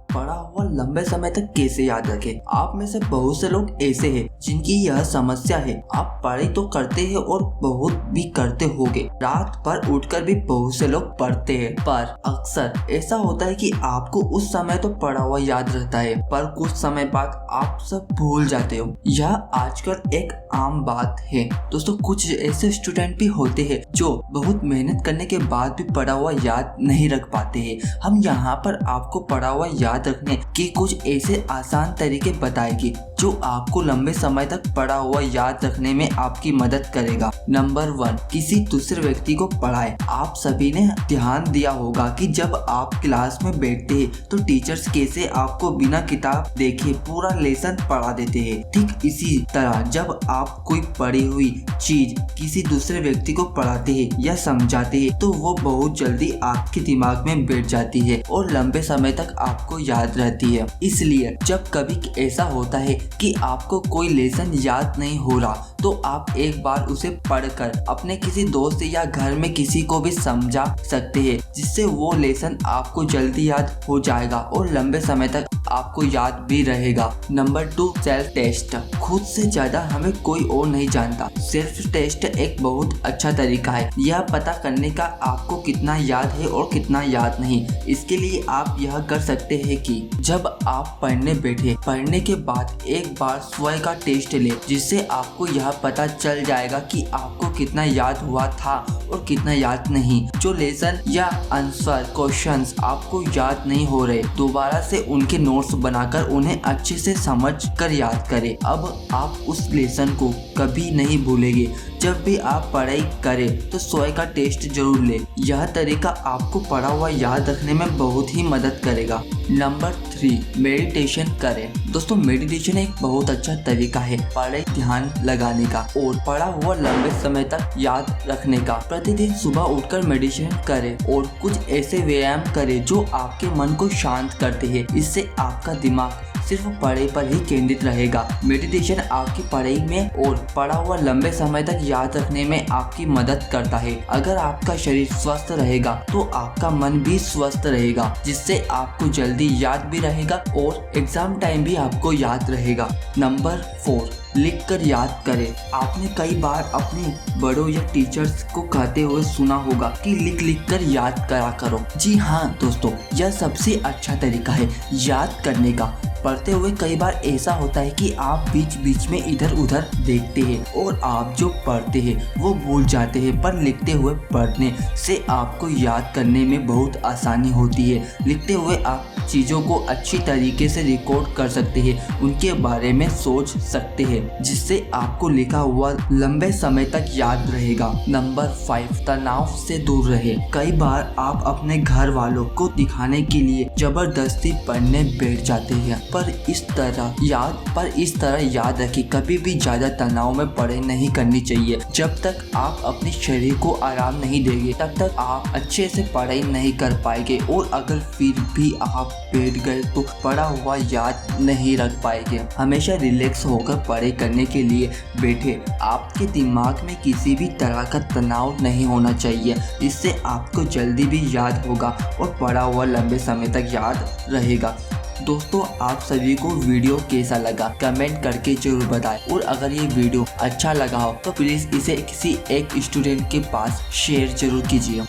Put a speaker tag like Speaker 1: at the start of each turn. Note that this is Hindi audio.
Speaker 1: पढ़ा हुआ लंबे समय तक कैसे याद रखें। आप में से बहुत से लोग ऐसे हैं जिनकी यह समस्या है। आप पढ़ाई तो करते हैं और बहुत भी करते होंगे, रात भर उठकर भी बहुत से लोग पढ़ते हैं, पर अक्सर ऐसा होता है कि आपको उस समय तो पढ़ा हुआ याद रहता है, पर कुछ समय बाद आप सब भूल जाते हो। यह आजकल एक आम बात है दोस्तों। कुछ ऐसे स्टूडेंट भी होते हैं जो बहुत मेहनत करने के बाद भी पढ़ा हुआ याद नहीं रख पाते हैं। हम यहाँ पर आपको पढ़ा हुआ याद रखने के कुछ ऐसे आसान तरीके बताएंगे जो आपको लंबे समय तक पढ़ा हुआ याद रखने में आपकी मदद करेगा। नंबर 1, किसी दूसरे व्यक्ति को पढ़ाएं। आप सभी ने ध्यान दिया होगा कि जब आप क्लास में बैठते हैं तो टीचर्स कैसे आपको बिना किताब देखे पूरा लेसन पढ़ा देते हैं। ठीक इसी तरह जब आप कोई पढ़ी हुई चीज किसी दूसरे व्यक्ति को पढ़ाते हैं या समझाते हैं तो वो बहुत जल्दी आपके दिमाग में बैठ जाती है और लंबे समय तक आपको याद रहती है। इसलिए जब कभी ऐसा होता है कि आपको कोई लेसन याद नहीं हो रहा तो आप एक बार उसे पढ़कर अपने किसी दोस्त या घर में किसी को भी समझा सकते हैं, जिससे वो लेसन आपको जल्दी याद हो जाएगा और लंबे समय तक आपको याद भी रहेगा। Number 2, self test. खुद से ज्यादा हमें कोई और नहीं जानता। सेल्फ टेस्ट एक बहुत अच्छा तरीका है यह पता करने का आपको कितना याद है और कितना याद नहीं। इसके लिए आप यह कर सकते हैं कि जब आप पढ़ने बैठे, पढ़ने के बाद एक बार स्वयं का टेस्ट ले, जिससे आपको यह पता चल जाएगा कि आपको कितना याद हुआ था और कितना याद नहीं। जो लेसन या आंसर क्वेश्चंस आपको याद नहीं हो रहे, दोबारा से उनके नोट्स बनाकर उन्हें अच्छे से समझ कर याद करें। अब आप उस लेसन को कभी नहीं भूलेंगे। जब भी आप पढ़ाई करें तो स्वयं का टेस्ट जरूर लें। यह तरीका आपको पढ़ा हुआ याद रखने में बहुत ही मदद करेगा। नंबर 3, मेडिटेशन करें। दोस्तों, मेडिटेशन एक बहुत अच्छा तरीका है पढ़ाई ध्यान लगाने का और पढ़ा हुआ लंबे समय तक याद रखने का। प्रतिदिन सुबह उठकर मेडिटेशन करें और कुछ ऐसे व्यायाम करें जो आपके मन को शांत करते हैं। इससे आपका दिमाग सिर्फ पढ़ाई पर ही केंद्रित रहेगा। मेडिटेशन आपकी पढ़ाई में और पढ़ा हुआ लंबे समय तक याद रखने में आपकी मदद करता है। अगर आपका शरीर स्वस्थ रहेगा तो आपका मन भी स्वस्थ रहेगा, जिससे आपको जल्दी याद भी रहेगा और एग्जाम टाइम भी आपको याद रहेगा। नंबर 4, लिख कर याद करें। आपने कई बार अपने बड़ों या टीचर्स को कहते हुए सुना होगा कि लिख कर याद करा करो। जी हाँ दोस्तों, यह सबसे अच्छा तरीका है याद करने का। पढ़ते हुए कई बार ऐसा होता है कि आप बीच बीच में इधर उधर देखते हैं और आप जो पढ़ते हैं वो भूल जाते हैं, पर लिखते हुए पढ़ने से आपको याद करने में बहुत आसानी होती है। लिखते हुए आप चीज़ों को अच्छी तरीके से रिकॉर्ड कर सकते हैं, उनके बारे में सोच सकते हैं, जिससे आपको लिखा हुआ लंबे समय तक याद रहेगा। नंबर 5, तनाव से दूर रहे। कई बार आप अपने घर वालों को दिखाने के लिए जबरदस्ती पढ़ने बैठ जाते हैं, पर इस तरह याद रखें, कभी भी ज्यादा तनाव में पढ़ाई नहीं करनी चाहिए। जब तक आप अपने शरीर को आराम नहीं देंगे तब तक आप अच्छे से पढ़ाई नहीं कर पाएंगे और अगर फिर भी आप बैठ गए तो पढ़ा हुआ याद नहीं रख पाएंगे। हमेशा रिलैक्स होकर पढ़ाई करने के लिए बैठे। आपके दिमाग में किसी भी तरह का तनाव नहीं होना चाहिए, इससे आपको जल्दी भी याद होगा और पढ़ा हुआ लंबे समय तक याद रहेगा। दोस्तों, आप सभी को वीडियो कैसा लगा कमेंट करके जरूर बताएं और अगर ये वीडियो अच्छा लगा हो तो प्लीज़ इसे किसी एक स्टूडेंट के पास शेयर जरूर कीजिए।